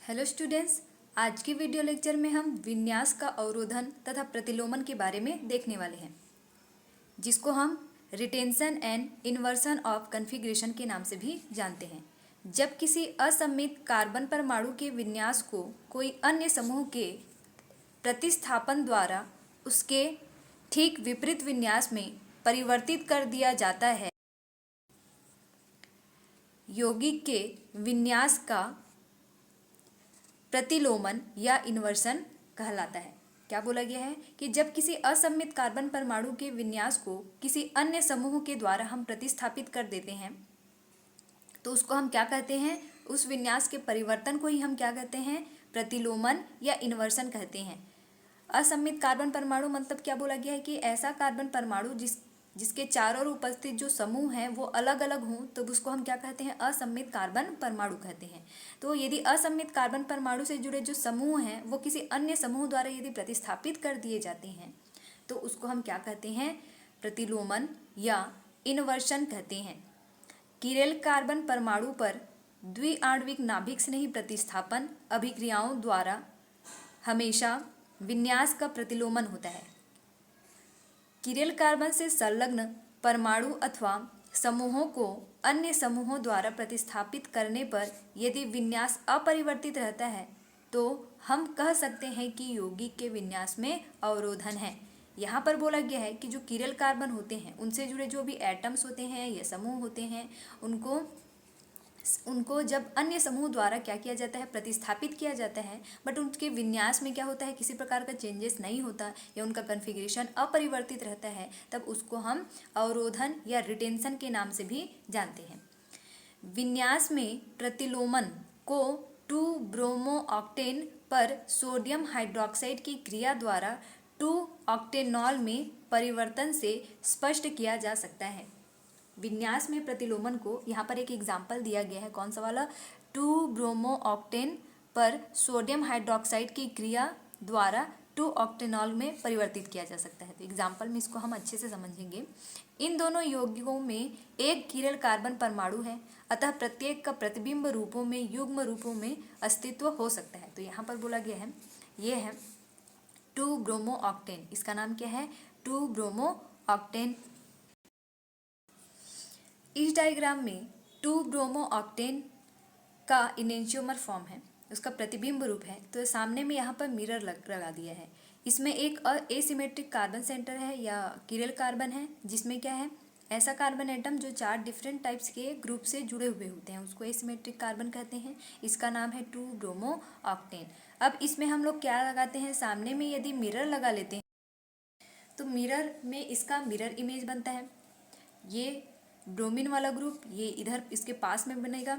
Hello students, आज की video lecture में हम विन्यास का अवरोधन तथा प्रतिलोमन के बारे में देखने वाले हैं, जिसको हम retention and inversion of configuration के नाम से भी जानते हैं। जब किसी असममित कार्बन परमाणु के विन्यास को कोई अन्य समूह के प्रतिस्थापन द्वारा उसके ठीक विपरीत विन्यास में परिवर्तित कर दिया जाता है, यौगिक के विन्यास का प्रतिलोमन या इन्वर्सन कहलाता है। क्या बोला गया है कि जब किसी असममित कार्बन परमाणु के विन्यास को किसी अन्य समूह के द्वारा हम प्रतिस्थापित कर देते हैं तो उसको हम क्या कहते हैं, उस विन्यास के परिवर्तन को ही हम क्या कहते हैं, प्रतिलोमन या इन्वर्सन कहते हैं। असममित कार्बन परमाणु मतलब क्या बोला गया है कि ऐसा कार्बन परमाणु जिसके चारों ओर उपस्थित जो समूह हैं वो अलग अलग हों तो उसको हम क्या कहते हैं, असममित कार्बन परमाणु कहते हैं। तो यदि असममित कार्बन परमाणु से जुड़े जो समूह हैं वो किसी अन्य समूह द्वारा यदि प्रतिस्थापित कर दिए जाते हैं तो उसको हम क्या कहते हैं, प्रतिलोमन या इन्वर्सन कहते हैं। किरेल कार्बन परमाणु पर द्विआण्विक नाभिक स्नेही प्रतिस्थापन अभिक्रियाओं द्वारा हमेशा विन्यास का प्रतिलोमन होता है। किरेल कार्बन से संलग्न परमाणु अथवा समूहों को अन्य समूहों द्वारा प्रतिस्थापित करने पर यदि विन्यास अपरिवर्तित रहता है तो हम कह सकते हैं कि यौगिक के विन्यास में अवरोधन है। यहाँ पर बोला गया है कि जो किरेल कार्बन होते हैं उनसे जुड़े जो भी एटम्स होते हैं या समूह होते हैं उनको जब अन्य समूह द्वारा क्या किया जाता है, प्रतिस्थापित किया जाता है, बट उनके विन्यास में क्या होता है, किसी प्रकार का चेंजेस नहीं होता या उनका कॉन्फ़िगरेशन अपरिवर्तित रहता है, तब उसको हम अवरोधन या रिटेंशन के नाम से भी जानते हैं। विन्यास में प्रतिलोमन को 2 ब्रोमो ऑक्टेन पर सोडियम हाइड्रोक्साइड की क्रिया द्वारा 2 ऑक्टेनॉल में परिवर्तन से स्पष्ट किया जा सकता है। विन्यास में प्रतिलोमन को यहाँ पर एक एग्जाम्पल दिया गया है, कौन सा वाला, 2 ब्रोमो ऑक्टेन पर सोडियम हाइड्रोक्साइड की क्रिया द्वारा 2 ऑक्टेनॉल में परिवर्तित किया जा सकता है। तो एग्जाम्पल में इसको हम अच्छे से समझेंगे। इन दोनों यौगिकों में एक किरेल कार्बन परमाणु है, अतः प्रत्येक का प्रतिबिंब रूपों में युग्म रूपों में अस्तित्व हो सकता है। तो यहाँ पर बोला गया है ये है 2 ब्रोमो ऑक्टेन, इसका नाम क्या है, 2 ब्रोमो ऑक्टेन। इस डायग्राम में 2 ब्रोमो ऑक्टेन का इनेंशियोमर फॉर्म है, उसका प्रतिबिंब रूप है। तो सामने में यहाँ पर मिरर लगा दिया है। इसमें एक एसिमेट्रिक कार्बन सेंटर है या किरेल कार्बन है, जिसमें क्या है, ऐसा कार्बन एटम जो 4 डिफरेंट टाइप्स के ग्रुप से जुड़े हुए होते हैं उसको एसिमेट्रिक कार्बन कहते हैं। इसका नाम है 2 ब्रोमो ऑक्टेन। अब इसमें हम लोग क्या लगाते हैं, सामने में यदि मिरर लगा लेते हैं तो मिरर में इसका मिरर इमेज बनता है। ये ब्रोमीन वाला ग्रुप ये इधर इसके पास में बनेगा,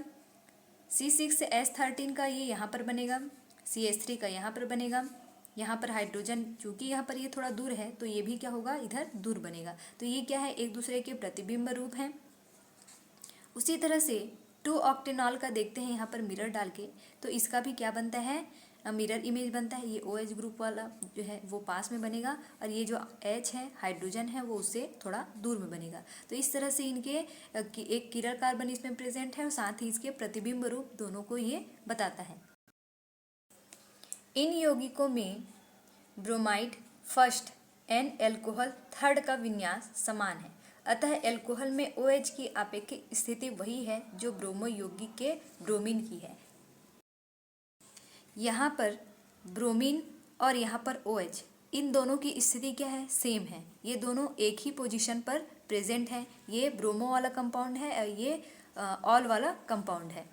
C6H13 का ये यहाँ पर बनेगा, CH3 का यहाँ पर बनेगा, यहाँ पर हाइड्रोजन चूँकि यहाँ पर ये थोड़ा दूर है तो ये भी क्या होगा, इधर दूर बनेगा। तो ये क्या है, एक दूसरे के प्रतिबिंब रूप हैं। उसी तरह से 2 ऑक्टेनॉल का देखते हैं यहाँ पर मिरर डाल के, तो इसका भी क्या बनता है, मिरर इमेज बनता है। ये OH ग्रुप वाला जो है वो पास में बनेगा और ये जो H है हाइड्रोजन है वो उससे थोड़ा दूर में बनेगा। तो इस तरह से इनके एक किरेल कार्बन इसमें प्रेजेंट है और साथ ही इसके प्रतिबिंब रूप दोनों को ये बताता है। इन यौगिकों में bromide first and alcohol third का विन्यास समान है, अतः एल्कोहल में OH की आपेक्षिक स्थिति वही है जो ब्रोमो यौगिक के ब्रोमीन की है। यहाँ पर ब्रोमीन और यहाँ पर OH इन दोनों की स्थिति क्या है, सेम है। ये दोनों एक ही पोजीशन पर प्रेजेंट हैं। ये ब्रोमो वाला कंपाउंड है और ये ऑल वाला कंपाउंड है।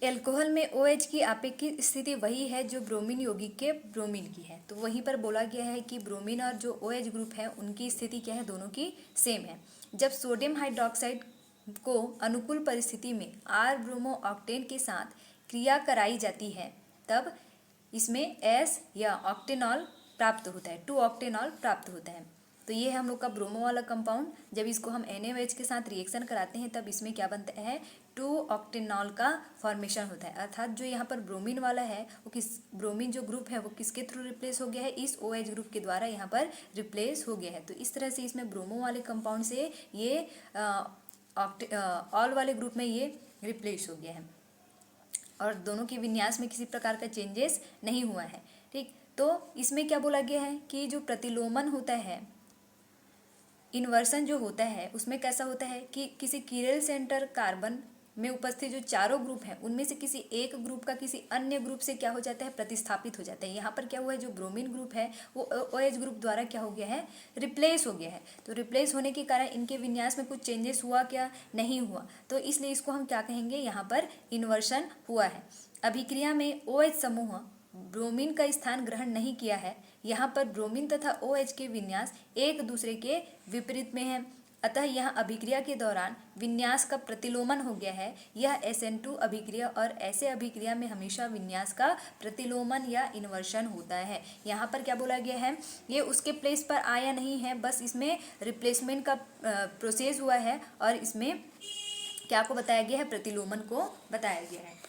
एल्कोहल में OH की आपेक्षिक स्थिति वही है जो ब्रोमीन यौगिक के ब्रोमीन की है। तो वहीं पर बोला गया है कि ब्रोमीन और जो OH ग्रुप है उनकी स्थिति क्या है, दोनों की सेम है। जब सोडियम हाइड्रोक्साइड को अनुकूल परिस्थिति में R ब्रोमो ऑक्टेन के साथ क्रिया कराई जाती है तब इसमें S या ऑक्टेनॉल प्राप्त होता है, 2 ऑक्टेनॉल प्राप्त होता है। तो ये है हम लोग का ब्रोमो वाला कंपाउंड। जब इसको हम NaOH के साथ रिएक्शन कराते हैं तब इसमें क्या बनता है, 2 ऑक्टेनॉल का फॉर्मेशन होता है। अर्थात जो यहाँ पर ब्रोमीन वाला है वो ब्रोमीन जो ग्रुप है वो किसके थ्रू रिप्लेस हो गया है, इस OH ग्रुप के द्वारा यहाँ पर रिप्लेस हो गया है। तो इस तरह से इसमें ब्रोमो वाले कंपाउंड से ये ऑल वाले ग्रुप में ये रिप्लेस हो गया है। और दोनों के विन्यास में किसी प्रकार का चेंजेस नहीं हुआ है। ठीक, तो इसमें क्या बोला गया है कि जो प्रतिलोमन होता है, इन्वर्सन जो होता है, उसमें कैसा होता है कि किसी कीरल सेंटर कार्बन में उपस्थित जो चारों ग्रुप हैं उनमें से किसी एक ग्रुप का किसी अन्य ग्रुप से क्या हो जाता है, प्रतिस्थापित हो जाता है। यहाँ पर क्या हुआ है, जो ब्रोमीन ग्रुप है वो OH ग्रुप द्वारा क्या हो गया है, रिप्लेस हो गया है। तो रिप्लेस होने के कारण इनके विन्यास में कुछ चेंजेस हुआ क्या, नहीं हुआ। तो इसलिए इसको हम क्या कहेंगे, यहाँ पर इन्वर्सन हुआ है। अभिक्रिया में OH समूह ब्रोमीन का स्थान ग्रहण नहीं किया है। यहाँ पर ब्रोमीन तथा OH के विन्यास एक दूसरे के विपरीत में है, अतः यहाँ अभिक्रिया के दौरान विन्यास का प्रतिलोमन हो गया है। यह SN2 अभिक्रिया और ऐसे अभिक्रिया में हमेशा विन्यास का प्रतिलोमन या इन्वर्शन होता है। यहाँ पर क्या बोला गया है, ये उसके प्लेस पर आया नहीं है, बस इसमें रिप्लेसमेंट का प्रोसेस हुआ है और इसमें क्या को बताया गया है, प्रतिलोमन को बताया गया है।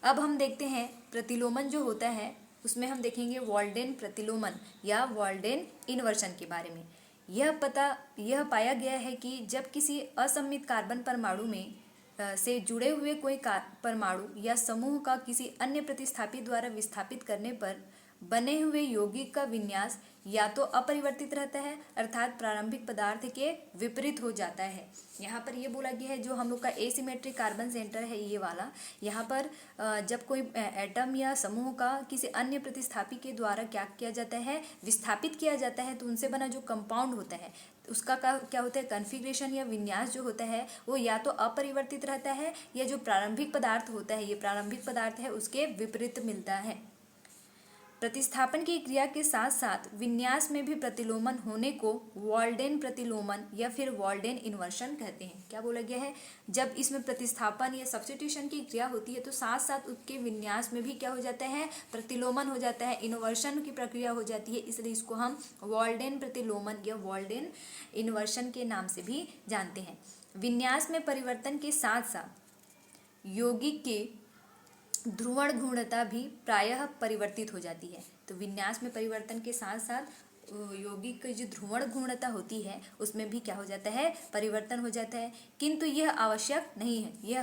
अब हम देखते हैं प्रतिलोमन जो होता है उसमें हम देखेंगे वॉल्डेन प्रतिलोमन या वॉल्डेन इन्वर्शन के बारे में। यह पाया गया है कि जब किसी असममित कार्बन परमाणु में से जुड़े हुए कोई परमाणु या समूह का किसी अन्य प्रतिस्थापी द्वारा विस्थापित करने पर बने हुए यौगिक का विन्यास या तो अपरिवर्तित रहता है अर्थात प्रारंभिक पदार्थ के विपरीत हो जाता है। यहाँ पर ये बोला गया है, जो हम लोग का एसिमेट्रिक कार्बन सेंटर है ये वाला, यहाँ पर जब कोई एटम या समूह का किसी अन्य प्रतिस्थापी के द्वारा क्या किया जाता है, विस्थापित किया जाता है, तो उनसे बना जो कंपाउंड होता है उसका क्या होता है, कॉन्फ़िगरेशन या विन्यास जो होता है वो या तो अपरिवर्तित रहता है या जो प्रारंभिक पदार्थ होता है, ये प्रारंभिक पदार्थ है उसके विपरीत मिलता है। प्रतिस्थापन की क्रिया के साथ साथ विन्यास में भी प्रतिलोमन होने को वॉल्डेन प्रतिलोमन या फिर वॉल्डेन इन्वर्शन कहते हैं। क्या बोला गया है, जब इसमें प्रतिस्थापन या सब्स्टिट्यूशन की क्रिया होती है तो साथ साथ उसके विन्यास में भी क्या हो जाता है, प्रतिलोमन हो जाता है, इन्वर्शन की प्रक्रिया हो जाती है, इसलिए इसको हम वॉल्डेन प्रतिलोमन या वॉल्डेन इन्वर्शन के नाम से भी जानते हैं। विन्यास में परिवर्तन के साथ साथ यौगिक के ध्रुवण घूर्णता भी प्रायः परिवर्तित हो जाती है। तो विन्यास में परिवर्तन के साथ साथ यौगिक की जो ध्रुवण घूर्णता होती है उसमें भी क्या हो जाता है, परिवर्तन हो जाता है, किंतु यह आवश्यक नहीं है। यह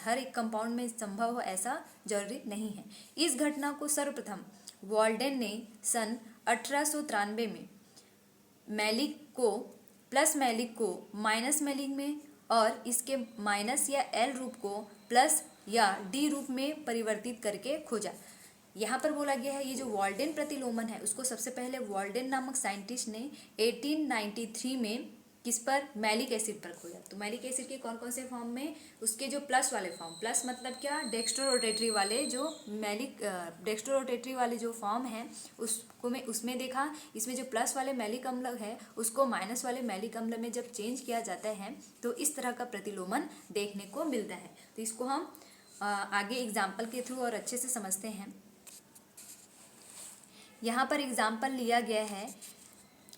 हर एक कंपाउंड में संभव हो ऐसा जरूरी नहीं है। इस घटना को सर्वप्रथम वॉल्डेन ने सन 1893 में मैलिक को प्लस मैलिक को माइनस मैलिक में और इसके माइनस या L रूप को प्लस या D रूप में परिवर्तित करके खोजा। यहाँ पर बोला गया है ये जो वॉल्डेन प्रतिलोमन है उसको सबसे पहले वॉल्डेन नामक साइंटिस्ट ने 1893 में किस पर, मैलिक एसिड पर खोजा। तो मैलिक एसिड के कौन कौन से फॉर्म में, उसके जो प्लस वाले फॉर्म, प्लस मतलब क्या, डेक्स्ट्रोरोटेटरी वाले जो डेक्स्ट्रोरोटेटरी वाले जो फॉर्म हैं उसको में उसमें देखा। इसमें जो प्लस वाले मैलिक अम्ल है उसको माइनस वाले मैलिक अम्ल में जब चेंज किया जाता है तो इस तरह का प्रतिलोमन देखने को मिलता है। तो इसको हम आगे एग्जाम्पल के थ्रू और अच्छे से समझते हैं। यहाँ पर एग्जाम्पल लिया गया है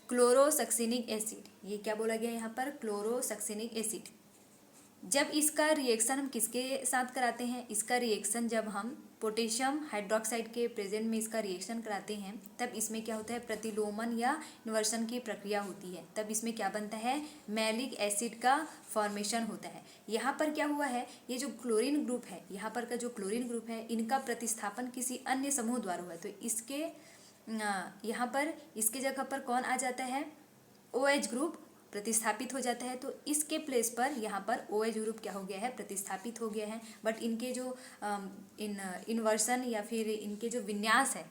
क्लोरोसक्सिनिक एसिड। ये क्या बोला गया है यहाँ पर, क्लोरोसक्सिनिक एसिड। जब इसका रिएक्शन हम किसके साथ कराते हैं, इसका रिएक्शन जब हम पोटेशियम हाइड्रोक्साइड के प्रेजेंट में इसका रिएक्शन कराते हैं तब इसमें क्या होता है, प्रतिलोमन या इन्वर्सन की प्रक्रिया होती है। तब इसमें क्या बनता है, मैलिक एसिड का फॉर्मेशन होता है। यहाँ पर क्या हुआ है, ये जो क्लोरीन ग्रुप है, यहाँ पर का जो क्लोरीन ग्रुप है इनका प्रतिस्थापन किसी अन्य समूह द्वारा हुआ है। तो इसके यहाँ पर इसके जगह पर कौन आ जाता है, OH ग्रुप प्रतिस्थापित हो जाता है। तो इसके प्लेस पर यहाँ पर OH ग्रुप क्या हो गया है, प्रतिस्थापित हो गया है। बट इनके जो इन्वर्सन या फिर इनके जो विन्यास है,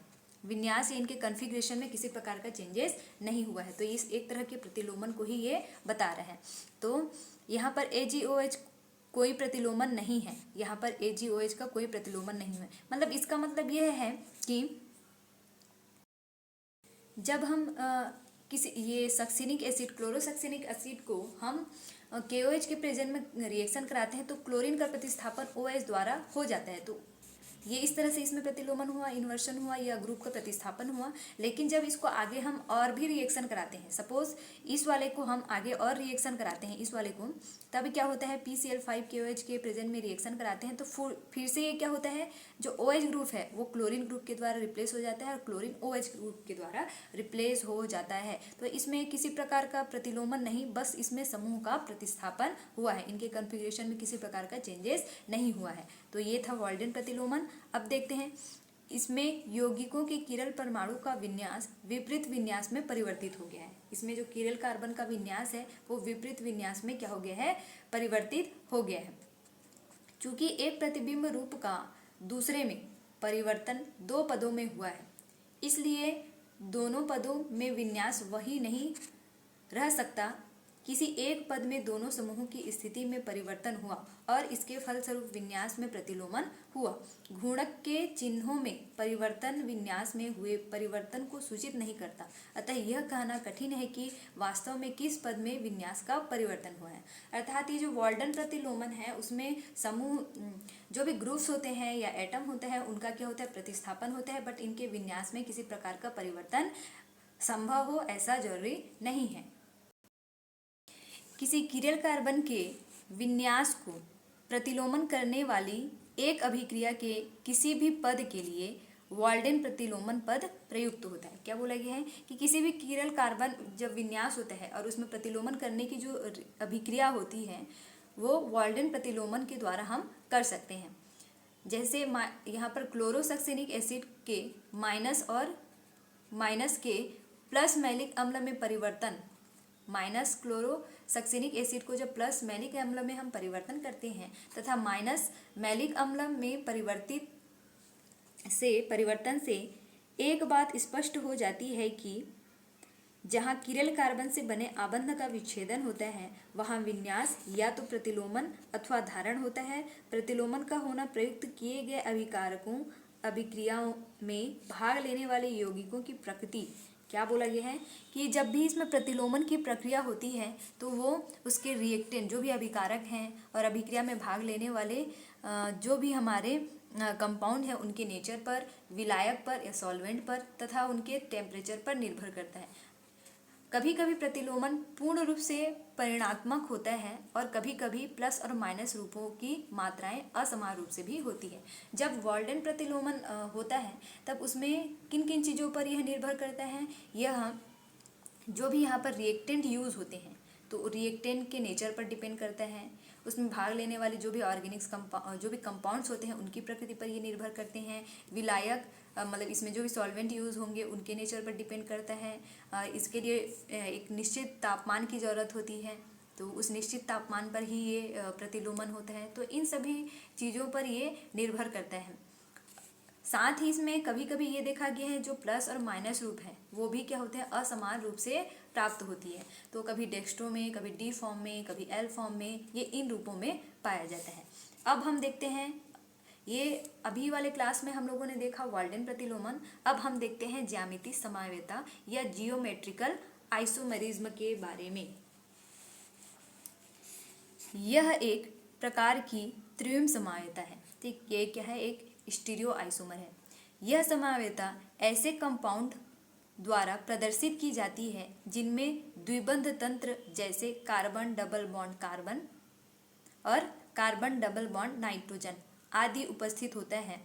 विन्यास या इनके कॉन्फ़िगरेशन में किसी प्रकार का चेंजेस नहीं हुआ है। तो इस एक तरह के प्रतिलोमन को ही ये बता रहा है। तो यहाँ पर AgOH कोई प्रतिलोमन नहीं है, यहाँ पर AgOH का कोई प्रतिलोमन नहीं है। मतलब इसका मतलब यह है कि जब हम किसी ये सक्सिनिक एसिड, क्लोरोसक्सिनिक एसिड को हम KOH के प्रेजेंट में रिएक्शन कराते हैं तो क्लोरीन का प्रतिस्थापन OH द्वारा हो जाता है। तो ये इस तरह से इसमें प्रतिलोमन हुआ, इन्वर्शन हुआ या ग्रुप का प्रतिस्थापन हुआ। लेकिन जब इसको आगे हम और भी रिएक्शन कराते हैं, सपोज इस वाले को हम आगे और रिएक्शन कराते हैं इस वाले को, तब क्या होता है PCl5KOH के प्रेजेंट में रिएक्शन कराते हैं तो फिर से ये क्या होता है, जो OH ग्रुप है वो क्लोरीन ग्रुप के द्वारा रिप्लेस हो जाता है और क्लोरीन OH ग्रुप के द्वारा रिप्लेस हो जाता है। तो इसमें किसी प्रकार का प्रतिलोमन नहीं, बस इसमें समूह का प्रतिस्थापन हुआ है, इनके कॉन्फ़िगरेशन में किसी प्रकार का चेंजेस नहीं हुआ है। तो ये था वाल्डेन प्रतिलोमन। अब देखते हैं इसमें यौगिकों के किरल परमाणु का विन्यास विपरीत विन्यास में परिवर्तित हो गया है। इसमें जो किरल कार्बन का विन्यास है वो विपरीत विन्यास में क्या हो गया है, परिवर्तित हो गया है। चूंकि एक प्रतिबिंब रूप का दूसरे में परिवर्तन दो पदों में हुआ है, इसलिए दोनों पदों में विन्यास वही नहीं रह सकता। किसी एक पद में दोनों समूहों की स्थिति में परिवर्तन हुआ और इसके फलस्वरूप विन्यास में प्रतिलोमन हुआ। गुणक के चिन्हों में परिवर्तन विन्यास में हुए परिवर्तन को सूचित नहीं करता, अतः यह कहना कठिन है कि वास्तव में किस पद में विन्यास का परिवर्तन हुआ है। अर्थात ये जो वाल्डन प्रतिलोमन है उसमें समूह जो भी ग्रुप्स होते हैं या एटम होता है उनका क्या होता है, प्रतिस्थापन होता है, बट इनके विन्यास में किसी प्रकार का परिवर्तन संभव हो ऐसा जरूरी नहीं है। किसी किरल कार्बन के विन्यास को प्रतिलोमन करने वाली एक अभिक्रिया के किसी भी पद के लिए वाल्डेन प्रतिलोमन पद प्रयुक्त होता है। क्या बोला गया है कि किसी भी किरल कार्बन जब विन्यास होता है और उसमें प्रतिलोमन करने की जो अभिक्रिया होती है वो वाल्डेन प्रतिलोमन के द्वारा हम कर सकते हैं। जैसे यहाँ पर क्लोरोसक्सेनिक एसिड के माइनस और माइनस के प्लस मैलिक अम्ल में परिवर्तन, माइनस क्लोरोसक्सेनिक एसिड को जब प्लस मैलिक अम्ल में हम परिवर्तन करते हैं तथा माइनस मैलिक अम्ल में परिवर्तन से एक बात स्पष्ट हो जाती है कि जहाँ किरल कार्बन से बने आबंध का विच्छेदन होता है वहाँ विन्यास या तो प्रतिलोमन अथवा धारण होता है। प्रतिलोमन का होना प्रयुक्त किए गए अभिक्रियाओं में भाग लेने वाले यौगिकों की प्रकृति। क्या बोला गया है कि जब भी इसमें प्रतिलोमन की प्रक्रिया होती है तो वो उसके रिएक्टेंट जो भी अभिकारक हैं और अभिक्रिया में भाग लेने वाले जो भी हमारे कंपाउंड है उनके नेचर पर, विलायक पर या सॉल्वेंट पर तथा उनके टेम्परेचर पर निर्भर करता है। कभी कभी प्रतिलोमन पूर्ण रूप से परिणात्मक होता है और कभी कभी प्लस और माइनस रूपों की मात्राएं असमान रूप से भी होती है। जब वाल्डेन प्रतिलोमन होता है तब उसमें किन किन चीज़ों पर यह निर्भर करता है, यह जो भी यहाँ पर रिएक्टेंट यूज़ होते हैं तो रिएक्टेंट के नेचर पर डिपेंड करता है। उसमें भाग लेने वाले जो भी ऑर्गेनिक्स जो भी कंपाउंड्स होते हैं उनकी प्रकृति पर ये निर्भर करते हैं। विलायक मतलब इसमें जो भी सॉल्वेंट यूज़ होंगे उनके नेचर पर डिपेंड करता है। इसके लिए एक निश्चित तापमान की ज़रूरत होती है तो उस निश्चित तापमान पर ही ये प्रतिलोमन होता है। तो इन सभी चीज़ों पर ये निर्भर करता है। साथ ही इसमें कभी कभी ये देखा गया है जो प्लस और माइनस रूप है वो भी क्या होते हैं, असमान रूप से प्राप्त होती है। तो कभी डेक्स्ट्रो में, कभी डी फॉर्म में, कभी एल फॉर्म में, ये इन रूपों में पाया जाता है। अब हम देखते हैं, ये अभी वाले क्लास में हम लोगों ने देखा वाल्डेन प्रतिलोमन। अब हम देखते हैं ज्यामितीय समावेता या जियोमेट्रिकल आइसोमेरिज्म के बारे में। यह एक प्रकार की त्रिविम समावेता है। ठीक, ये क्या है, एक स्टीरियो आइसोमर है। यह समावेता ऐसे कंपाउंड द्वारा प्रदर्शित की जाती है जिनमें द्विबंध तंत्र जैसे कार्बन डबल बॉन्ड कार्बन और कार्बन डबल बॉन्ड नाइट्रोजन आदि उपस्थित होता है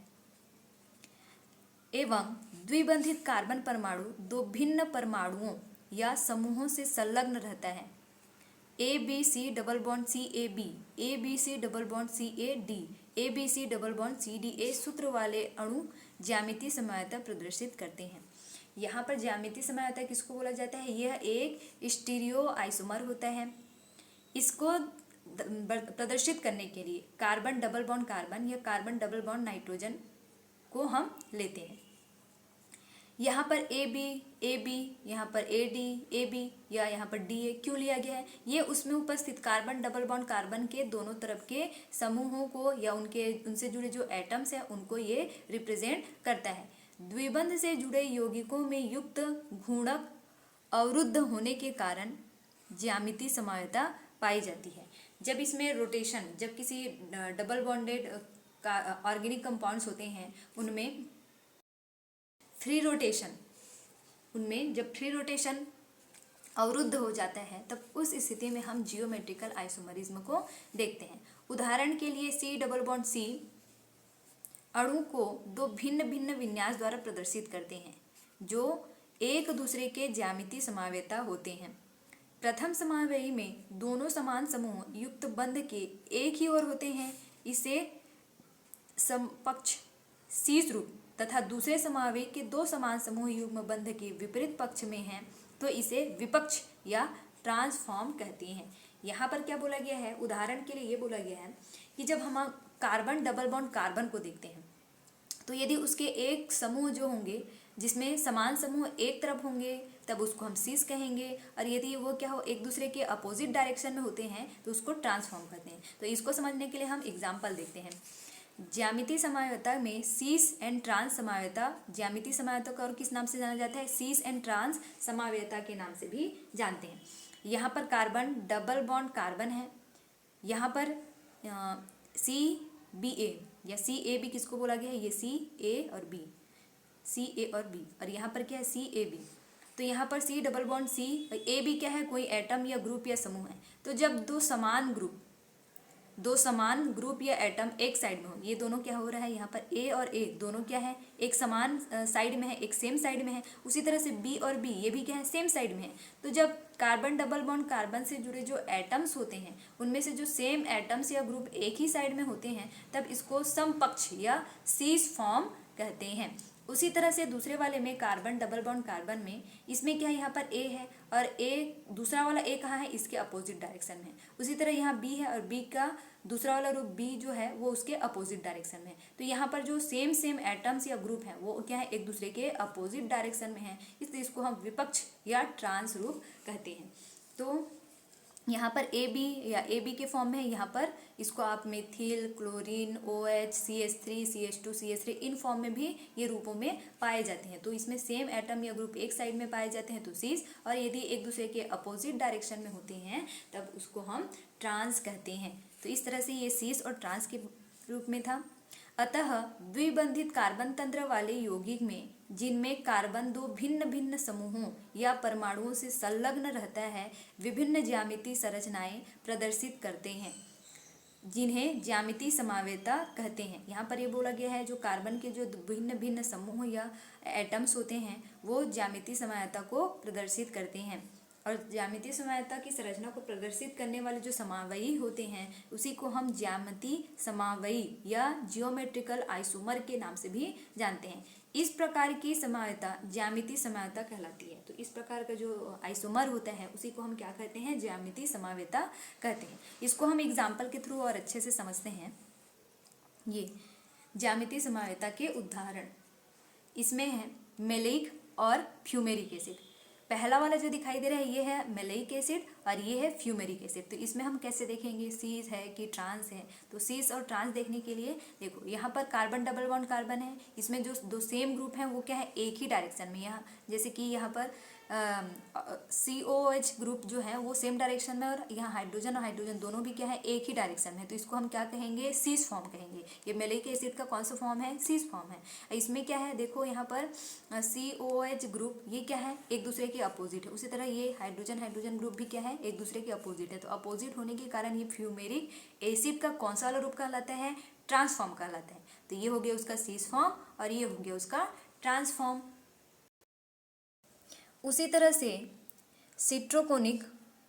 एवं द्विबंधित कार्बन परमाणु दो भिन्न परमाणुओं या समूहों से संलग्न रहता है। ABC double bond CAB, ABC double bond CAD, ABC double bond CDA सूत्र वाले अणु ज्यामितीय समावेता प्रदर्शित करते हैं। यहाँ पर ज्यामितीय समावेता किसको बोला जाता है, यह एक स्टीरियो आइसोमर होता है। इसको प्रदर्शित करने के लिए कार्बन डबल बॉन्ड कार्बन या कार्बन डबल बॉन्ड नाइट्रोजन को हम लेते हैं। यहाँ पर AB, यहाँ पर AB या यहाँ पर DA क्यों लिया गया है, ये उसमें उपस्थित कार्बन डबल बॉन्ड कार्बन के दोनों तरफ के समूहों को या उनसे जुड़े जो एटम्स हैं उनको ये रिप्रेजेंट करता है। द्विबंध से जुड़े यौगिकों में युक्त घूर्णक अवरुद्ध होने के कारण ज्यामितीय समावेता पाई जाती है। जब इसमें रोटेशन, जब किसी डबल बॉन्डेड ऑर्गेनिक कंपाउंड्स होते हैं उनमें फ्री रोटेशन, उनमें जब फ्री रोटेशन अवरुद्ध हो जाता है तब उस स्थिति में हम जियोमेट्रिकल आइसोमरिज्म को देखते हैं। उदाहरण के लिए C डबल बॉन्ड C अणु को दो भिन्न भिन्न विन्यास द्वारा प्रदर्शित करते हैं जो एक दूसरे के ज्यामितीय समावेता होते हैं। प्रथम समावेयी में दोनों समान समूह युक्त बंध के एक ही ओर होते हैं, इसे समपक्ष शीर्ष रूप, तथा दूसरे समावेयी के दो समान समूह युग्म बंध के विपरीत पक्ष में हैं तो इसे विपक्ष या ट्रांसफॉर्म कहते हैं। यहाँ पर क्या बोला गया है, उदाहरण के लिए ये बोला गया है कि जब हम कार्बन डबल बॉन्ड कार्बन को देखते हैं तो यदि उसके एक समूह जो होंगे जिसमें समान समूह एक तरफ होंगे तब उसको हम सीस कहेंगे, और यदि वो क्या हो एक दूसरे के अपोजिट डायरेक्शन में होते हैं तो उसको ट्रांसफॉर्म करते हैं। तो इसको समझने के लिए हम एग्जाम्पल देखते हैं। ज्यामितीय समावेयता में सीस एंड ट्रांस समावेयता, ज्यामितीय समावेयता को और किस नाम से जाना जाता है, सीस एंड ट्रांस समावेयता के नाम से भी जानते हैं। यहाँ पर कार्बन डबल बॉन्ड कार्बन है, यहाँ पर CBA या CAB किसको बोला गया है, ये CA और B, CA और B, और यहाँ पर क्या है CAB। तो यहाँ पर C double bond C, AB क्या है, कोई एटम या ग्रुप या समूह है। तो जब दो समान ग्रुप या एटम एक साइड में हो, ये दोनों क्या हो रहा है, यहाँ पर A और A दोनों क्या है, एक समान साइड में है, एक सेम साइड में है। उसी तरह से B और B ये भी क्या है, सेम साइड में है। तो जब कार्बन डबल बॉन्ड कार्बन से जुड़े जो एटम्स होते हैं उनमें से जो सेम एटम्स या ग्रुप एक ही साइड में होते हैं तब इसको समपक्ष या सीस फॉर्म कहते हैं। उसी तरह से दूसरे वाले में कार्बन डबल बॉन्ड कार्बन में इसमें क्या है, यहाँ पर A है और A दूसरा वाला A कहाँ है, इसके अपोजिट डायरेक्शन में है। उसी तरह यहाँ B है और B का दूसरा वाला रूप B जो है वो उसके अपोजिट डायरेक्शन में है। तो यहाँ पर जो सेम एटम्स या ग्रुप हैं वो क्या है, एक दूसरे के अपोजिट डायरेक्शन में है, इसलिए इसको हम विपक्ष या ट्रांस रूप कहते हैं। तो यहाँ पर AB या AB के फॉर्म में है, यहाँ पर इसको आप methyl, chlorine, OH, CH3, CH2, CH3 in form में भी ये रूपों में पाए जाते हैं। तो इसमें सेम एटम या ग्रुप एक साइड में पाए जाते हैं तो सीस, और यदि एक दूसरे के अपोजिट डायरेक्शन में होते हैं तब उसको हम ट्रांस कहते हैं। तो इस तरह से ये सीस और ट्रांस के रूप में था। अतः द्विबंधित कार्बन तंत्र वाले यौगिक में जिनमें कार्बन दो भिन्न भिन्न समूहों या परमाणुओं से संलग्न रहता है विभिन्न ज्यामितीय संरचनाएं प्रदर्शित करते हैं जिन्हें ज्यामितीय समावेयता कहते हैं। यहाँ पर ये बोला गया है जो कार्बन के जो भिन्न भिन्न समूह या एटम्स होते हैं वो ज्यामितीय समावेयता को प्रदर्शित करते हैं, और ज्यामितीय समावेयता की संरचना को प्रदर्शित करने वाले जो समावयी होते हैं उसी को हम ज्यामितीय समावयी या जियोमेट्रिकल आइसोमर के नाम से भी जानते हैं। इस प्रकार की समावेयता ज्यामितीय समावेयता कहलाती है। तो इस प्रकार का जो आइसोमर होता है उसी को हम क्या कहते हैं, ज्यामितीय समावेयता कहते हैं। इसको हम एग्जाम्पल के थ्रू और अच्छे से समझते हैं। ये ज्यामितीय समावेयता के उदाहरण इसमें है मेलेइक और फ्यूमेरिक एसिड। पहला वाला जो दिखाई दे रहा है ये है मेलेइक एसिड और ये है फ्यूमेरिक एसिड। तो इसमें हम कैसे देखेंगे, सीस है कि ट्रांस है। तो सीस और ट्रांस देखने के लिए देखो यहाँ पर कार्बन डबल बॉन्ड कार्बन है, इसमें जो दो सेम ग्रुप हैं वो क्या है, एक ही डायरेक्शन में। यहाँ जैसे कि यहाँ पर COH ग्रुप जो है वो सेम डायरेक्शन में, और यहाँ हाइड्रोजन और हाइड्रोजन दोनों भी क्या है, एक ही डायरेक्शन में है। तो इसको हम क्या कहेंगे, सीस फॉर्म कहेंगे। ये मेलेइक एसिड का कौन सा फॉर्म है, सीस फॉर्म है। इसमें क्या है, देखो यहाँ पर COH ग्रुप ये क्या है, एक दूसरे के अपोजिट है। उसी तरह ये हाइड्रोजन हाइड्रोजन ग्रुप भी क्या है, एक दूसरे के अपोजिट है। तो अपोजिट होने के कारण ये फ्यूमेरिक एसिड का कौन सा वाला रूप कहलाता है, ट्रांसफॉर्म कहलाता है। तो ये हो गया उसका सीस फॉर्म और ये हो गया उसका ट्रांसफॉर्म। उसी तरह से सिट्रोकोनिक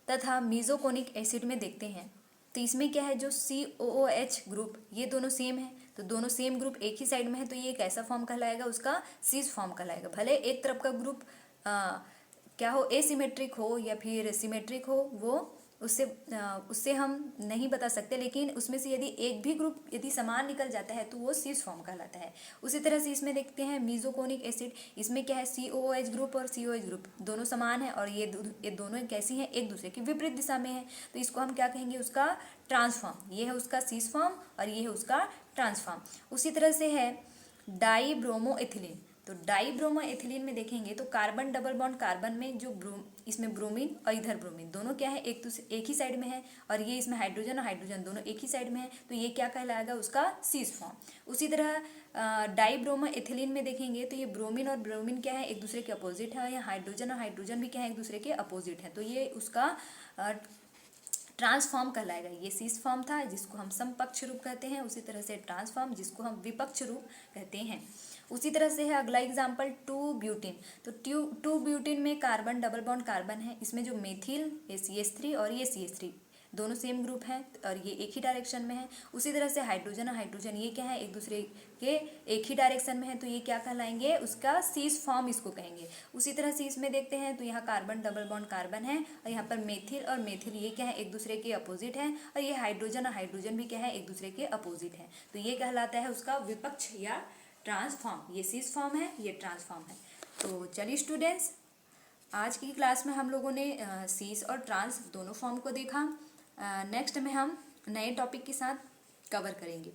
तथा मीजोकोनिक एसिड में देखते हैं तो इसमें क्या है, जो COOH ग्रुप ये दोनों सेम है, तो दोनों सेम ग्रुप एक ही साइड में है, तो ये कैसा फॉर्म कहलाएगा, उसका सीस फॉर्म कहलाएगा। भले एक तरफ का ग्रुप क्या हो, एसिमेट्रिक हो या फिर सिमेट्रिक हो, वो उससे हम नहीं बता सकते, लेकिन उसमें से यदि एक भी ग्रुप यदि समान निकल जाता है तो वो सीस फॉर्म कहलाता है। उसी तरह से इसमें देखते हैं मीजोकोनिक एसिड। इसमें क्या है, COOH ग्रुप और COH ग्रुप दोनों समान है और ये दोनों कैसी हैं, एक दूसरे की विपरीत दिशा में है। तो इसको हम क्या कहेंगे, उसका ट्रांसफॉर्म। ये है उसका सीस फॉर्म और ये है उसका ट्रांसफॉर्म। उसी तरह से है डाईब्रोमोएथिलीन। तो डाईब्रोमोएथिलीन में देखेंगे तो कार्बन डबल बॉन्ड कार्बन में जो इसमें ब्रोमीन और इधर ब्रोमीन, दोनों क्या है, एक ही साइड में है, और ये इसमें हाइड्रोजन और हाइड्रोजन दोनों एक ही साइड में है, तो ये क्या कहलाएगा, उसका सीस फॉर्म। उसी तरह डाईब्रोमो एथिलीन में देखेंगे तो ये ब्रोमीन और ब्रोमीन क्या है, एक दूसरे के अपोजिट है, और यहाँ हाइड्रोजन और हाइड्रोजन भी क्या है, एक दूसरे के अपोजिट है, तो ये उसका ट्रांसफॉर्म कहलाएगा। ये सीस फॉर्म था जिसको हम समपक्ष रूप कहते हैं, उसी तरह से ट्रांसफॉर्म जिसको हम विपक्ष रूप कहते हैं। उसी तरह से है अगला एग्जाम्पल 2-ब्यूटीन। तो 2-ब्यूटीन में कार्बन डबल बॉन्ड कार्बन है, इसमें जो मेथिल ये CH3 और ये CH3 दोनों सेम ग्रुप हैं और ये एक ही डायरेक्शन में है। उसी तरह से हाइड्रोजन और हाइड्रोजन ये क्या है, एक दूसरे के एक ही डायरेक्शन में है, तो ये क्या कहलाएंगे, उसका सीस फॉर्म इसको कहेंगे। उसी तरह से इसमें देखते हैं तो यहाँ कार्बन डबल बॉन्ड कार्बन है और यहाँ पर मेथिल और मेथिल ये क्या है, एक दूसरे के अपोजिट है, और ये हाइड्रोजन और हाइड्रोजन भी क्या है, एक दूसरे के अपोजिट है, तो ये कहलाता है उसका विपक्ष या ट्रांसफॉर्म। ये सीस फॉर्म है, ये ट्रांसफॉर्म है। तो चलिए स्टूडेंट्स, आज की क्लास में हम लोगों ने सीस और ट्रांस दोनों फॉर्म को देखा। नेक्स्ट में हम नए टॉपिक के साथ कवर करेंगे।